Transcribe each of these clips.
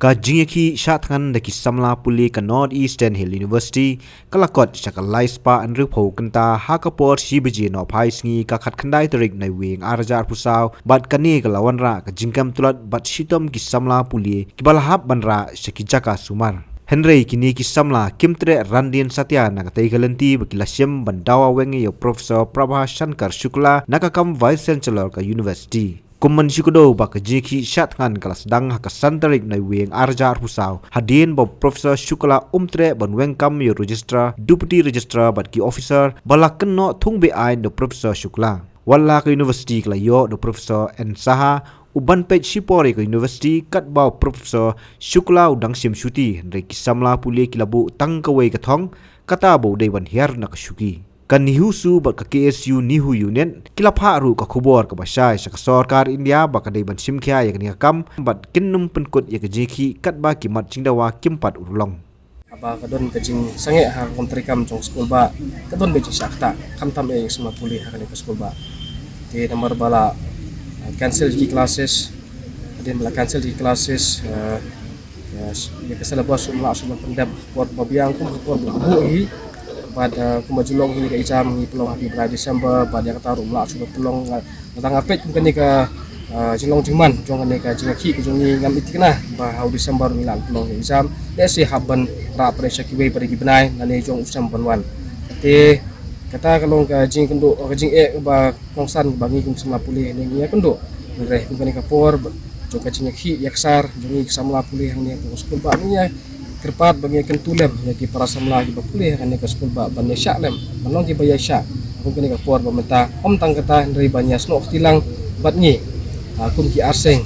ka jingeki shatkan da ki samla puli ka North Eastern Hill University kalakot shakalai spa anru pho kanta hakapor shibji no phai sngi ka khat khandai tarik nai wing arjar pusaw bat kani ka lawanra ka jingkam tulat bat shitom ki samla puli ki balhab banra shaki jaka sumar Henry kini ki samla kimtre randin satya nakatai galanti bakilasyam bandawa wengi yo Professor Prabha Shankar Shukla nakakam Vice Chancellor ka University Kuman sikudo baka jiki syatkan kelas dang haka santarik na wing arjar pusaw hadin bob Professor Shukla umtre ban wengkam yo registrar deputy registrar bat ki officer balaken no thung be ain do Professor Shukla wala ka university kala yo do Professor N Saha uban pej sipori ka university kat baw Professor Shukla udang sim syuti re kisamla puli kilabu tangkawai kathong kata bo dewan hiar na kashuki kan nihusu ba ka KSU nihu unit kilapha ru ka khubor ka basai sa sarkar India ba ka dei ban simkhya ya ni kam bat kinnum penkut ya ka jeki kat ba ki mat jingdawa kimpat urlong aba kadon ka jing sange ha kontri kam jong school ba kadon be sakta kam tam e semua pulih ha ka school ba di nomor bala cancel di classes ada mala cancel di classes ya kesala bos umla semua pendap buat babiang kum buat bu hi pada kumajulong ini ke ijam ni pelong hari bulan Desember pada kata rumlah sudah pelong tentang apet bukan ni ke jilong jiman jong ni ke jingaki ke jongi ngam itikna bah Desember ni lan pelong ijam desi haban ra pressure kiwe pada gibenai nani jong usam banwan te kata kalau ke jing kenduk ke jing ba kongsan bangi kum semla pulih ni ya kenduk reh bukan ni ke por jong ke jingaki yaksar jongi semla pulih ni ke sekolah ba ni kerpat bagi kentulam lagi para samla gi bapulih kan ke skul ba ban syak lem manong gi baya syak aku kini ka por bamenta om tang kata dari banyak snok tilang bat ni aku ki arseng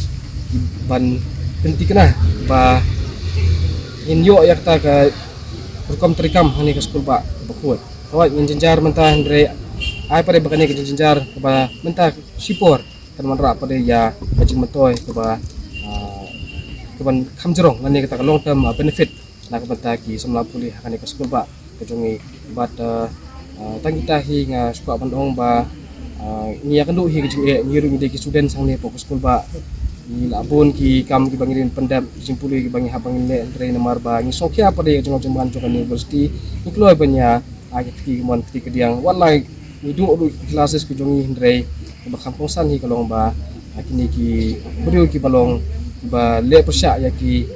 ban penti kena ba in yo ya kata ka berkom terikam hani ke skul ba bakut awak in jenjar menta dari ai pada bakane ke jenjar ba menta sipor kan manra pada ya bajing mentoy ba keban kamjerong ngani kata long term benefit nak bataki semla pulih akan ke sekolah ba kejongi bat tangitahi nga suka bandong ba ni akan do hi kejing ngiru de ki student sang ne fokus sekolah ba ni labun ki kam ki bangirin pendam jing pulih ki bangi habang le entre nomor ba ni sokya pada jong jong kan university ni keluar banyak agi ki mon ki kediang wallahi ni do classes kejongi andre ba kamposan hi kalong ba kini ki beriu ki balong ba le persyak ya ki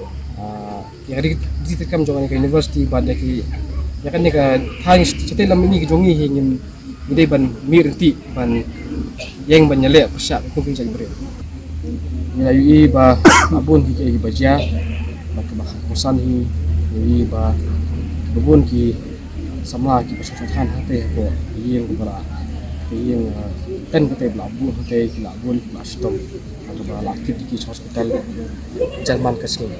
yang diterkam jongan ke university pada ki ya kan ni ka hang setelah ini ke jongi hingin ide ban mirti ban yang banyale persyak ku pinjang beri ni ayu ba abun hi ke baja ba ke kosan hi ba babun ki samla ki pasatan hate ko yang bara yang kan kata belabun hate belabun mastom atau ba lakit di hospital Jerman kesini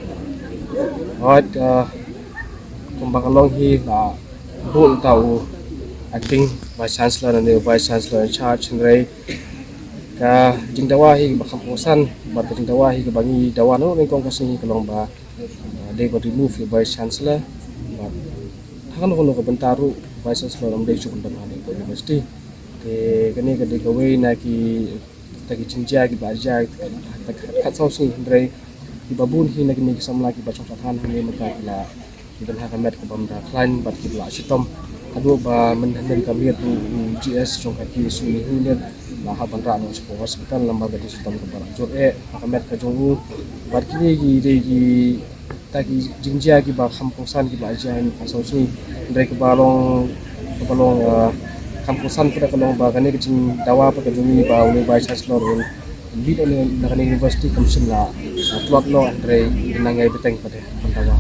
Hot kumbang long hi la bul tahu acting vice chancellor and vice chancellor in charge ngai ka jingdawa hi ba kamposan ba jingdawa hi ke bangi dawa no ning kong kasini kalong ba they got remove the vice chancellor ba hakan ko bentaru vice chancellor amdei chukun ban hani ko university ke kani ke de kawai na ki tagi jinja ki baja tak sausi ngai di babun hi nagni samla ki bachong sathan ni mata kila idan ha kamet ko bamda klein bat ki la shitom adu ba menhan kami tu GS chong ka ki su ni hunet la ha ban ra no hospital lamba ga shitom ko bara jor kamet ka jongu bat ki gi de gi ta ki jingjia ki ba khamposan ki ba ja ni pasau sini ndai ke balong khamposan kita kalong ba kani ki dawa pa ka jongi ba ule ba chancellor lead on the university commission la plot lo andre nangai beteng pada pantawa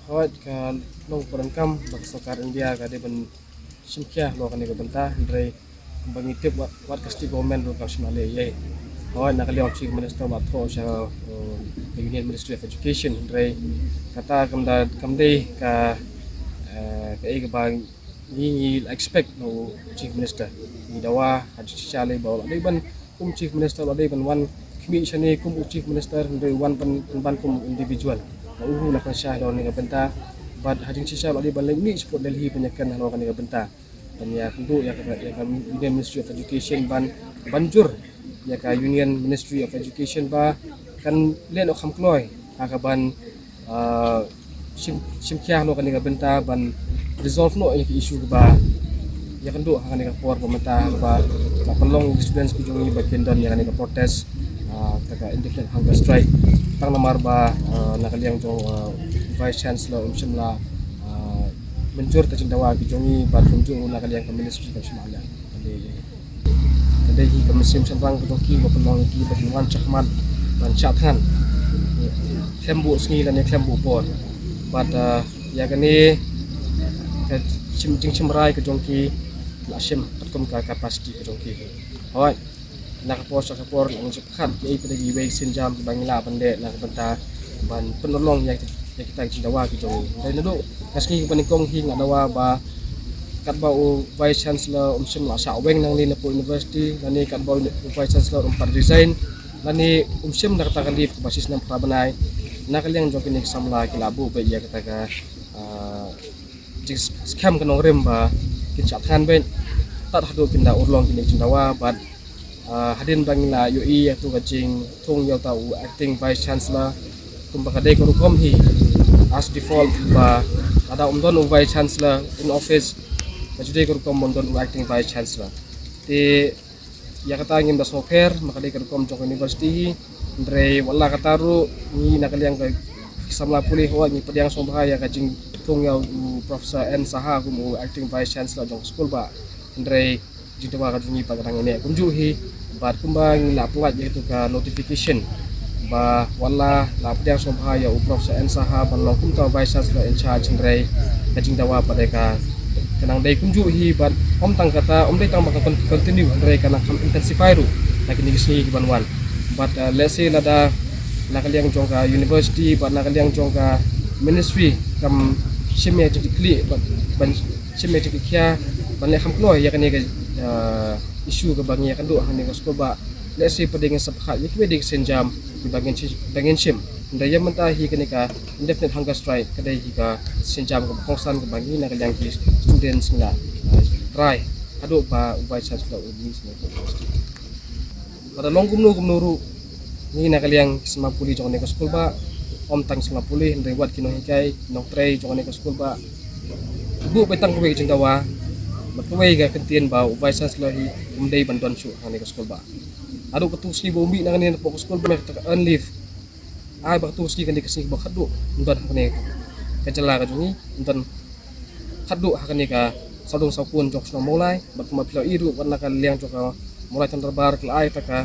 hot ka long perangkam bakasakar India ka de ban simkya lo kan ke benta andre bangi tip wat kasti government lo kasimale ye hot nakali of chief minister wa tho sa Union Ministry of Education andre kata kamde ka ke bang ni expect no chief minister ni dawa haji chale bawa dai ban kum chief minister dai ban wan commission ni kum chief minister dai wan ban kum individual uhu nak syah don ni benta bad haji chale dai ban ni sport Delhi penyakan halo kan ni benta dan ya tentu ya Union Ministry of Education ban banjur ya ka Union Ministry of Education ba kan len ok hamkloi hakaban sim kia no kan benta ban resolve no issue ba ya kan do kan por pemerintah ba la pelong students ku jongi bagian don ya kan protes taka indefinite hunger strike tang nomor ba nakaliang jong vice chancellor umshimla mencur tacindawa ku jongi ba tunjung nakaliang ministry ka shimala tadi hi kamisim samrang ku jongi ba pelong ki ba wan chakman ban chathan klembu sngi lan klembu por but ya kan ni chimrai ke jongki lasim patkom ka kapasiti ke jongki hoi nak sapor lang sepkat ye pedagi we sinjam bangila pande nak benta ban penolong yang kita cindawa ke jongi dan itu kaski panikong hi ngadawa ba kat bau vice chancellor umsim la sa weng nang ni Nepal University dan ni kat bau vice chancellor umpat design dan ni umsim nak kata kalif basis nam prabanai nak yang jongki ni samla kilabu be ya kata ka scam kanong rem ba kin chathan ben tat hadu pinda urlong kini cindawa but hadin bangla UI atu kacing thung yau tau acting vice chancellor kumba kadai ko kom hi as default ba ada umdon vice chancellor in office majudai ko kom umdon acting vice chancellor ti ya kata ngim da software makadai ko kom jong university ndre wala kataru ni nakaliang ka samla pulih wa ni pediang sombahaya kacing tung yau Profesor N Saha kumu acting vice chancellor jong school ba ndre jitawa ka jungi pagarang ini kunjuhi bat kumbang la puat yaitu ka notification ba wala la pediang sombahaya Profesor N Saha banlong kumta vice chancellor in charge ndre kacing dawa pada ka kanang dai kunjuhi bat om tang kata om dai tang bakal continue ndre kanang intensify ru lagi ni sini banwan but let's say lada nakaliang jongka university but nakaliang jongka ministry kam symmetrically ban symmetrically kia ban le employ ya kan ni issue ke bangi kan do han ni ko ba let's say peding sabkhat ya keding senjam di bagian sim ndaya mentahi kan ka indefinite hunger strike kedai ka senjam ke kongsan ke bangi nakaliang ki students ngla try adu ba vice chancellor uni sini pada long gumnu ni nakaliang semapuli jong ni school ba om tang semapuli ndai wat kino hikai nok tray jong ni school ba bu betang ko cindawa matway ga kentien ba vice chancellor hi umdai bandon su ni school ba adu ketus ni bumi nang ni po school ba ta on leave ai ba ketus ni kan dikasih ba khadu ndon ni kacela ka jongi ndon khadu hakani ka sadung sapun jok sno mulai ba kuma pilo iru wan nakaliang jok mulai terbar ke ai ta ka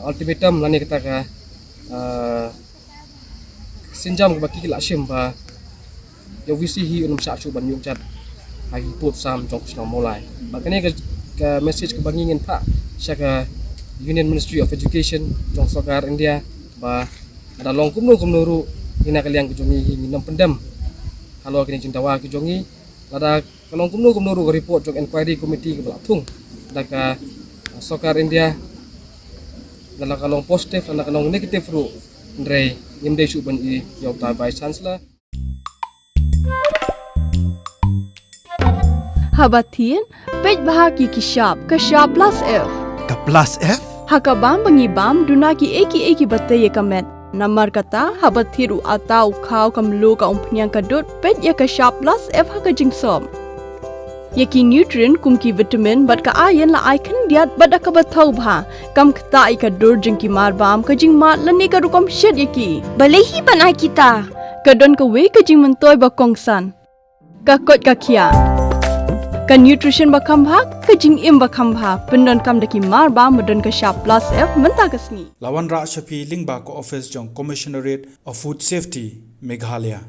ultimatum lani kita ka sinjam ke baki lasim ba yo visi hi unum sa chu ban yung chat ai put sam jong sno mulai makane ka message ke bangingin pa sya ka Union Ministry of Education jong Sokar India ba ada long kumnu ru ina kaliang ke jongi hi minam pendam halo kini cintawa ke jongi ada kalong kumnu ru report jong inquiry committee ke belatung daka Sokar India dalam kalong positif dan kalong negatif ru ndrei nimdei su ban i yau ta vice chancellor habatin pej bahaki kishap kashap plus f ka plus f hakabam bangi bam dunaki eki batai kamet namar kata habathiru atau khau kamlu ka umpnyang kadut pej ya kashap plus f hakajing som yaki nutrient kumki vitamin bat ka iron la icon diat bat ka bathau bha kam khta I ka dur jingki mar bam ka jing mat lani ka rukom shed yaki balehi ban ai kita ka don ka we ka jing mentoy ba kongsan ka kot ka khia ka nutrition ba kham bha ka jing im ba kham bha pendon kam daki mar ba modon ka sharp plus f menta ka sngi lawan ra shapi lingba ko office jong commissionerate of food safety Meghalaya